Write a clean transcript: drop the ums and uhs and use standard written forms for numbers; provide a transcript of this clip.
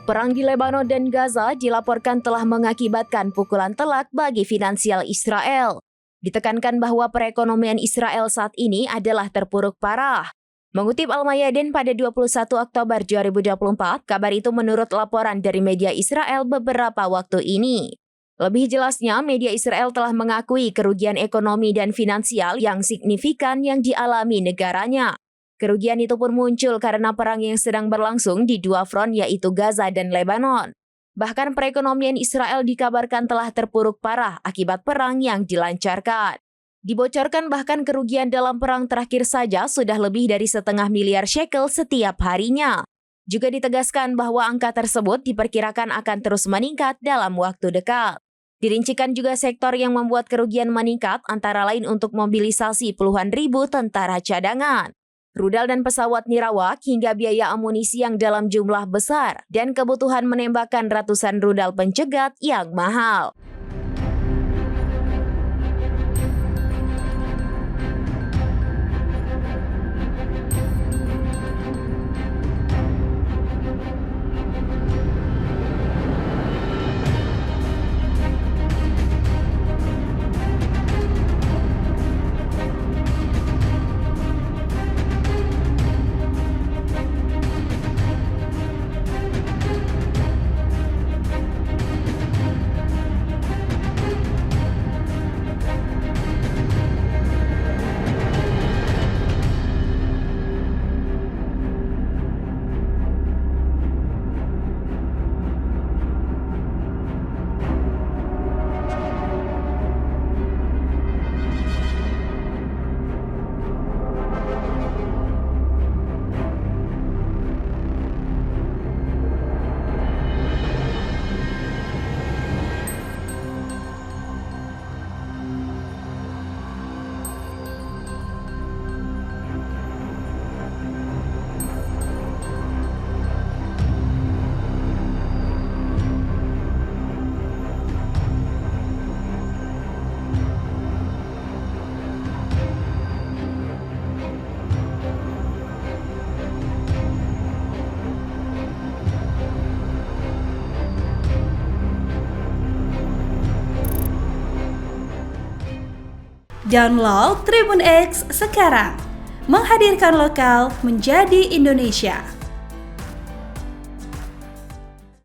Perang di Lebanon dan Gaza dilaporkan telah mengakibatkan pukulan telak bagi finansial Israel. Ditekankan bahwa perekonomian Israel saat ini adalah terpuruk parah. Mengutip Al-Mayadin pada 21 Oktober 2024, kabar itu menurut laporan dari media Israel beberapa waktu ini. Lebih jelasnya, media Israel telah mengakui kerugian ekonomi dan finansial yang signifikan yang dialami negaranya. Kerugian itu pun muncul karena perang yang sedang berlangsung di dua front yaitu Gaza dan Lebanon. Bahkan perekonomian Israel dikabarkan telah terpuruk parah akibat perang yang dilancarkan. Dibocorkan bahkan kerugian dalam perang terakhir saja sudah lebih dari 0,5 miliar shekel setiap harinya. Juga ditegaskan bahwa angka tersebut diperkirakan akan terus meningkat dalam waktu dekat. Dirincikan juga sektor yang membuat kerugian meningkat antara lain untuk mobilisasi puluhan ribu tentara cadangan, rudal dan pesawat nirawak hingga biaya amunisi yang dalam jumlah besar dan kebutuhan menembakkan ratusan rudal pencegat yang mahal. Download Tribun X sekarang, menghadirkan lokal menjadi Indonesia.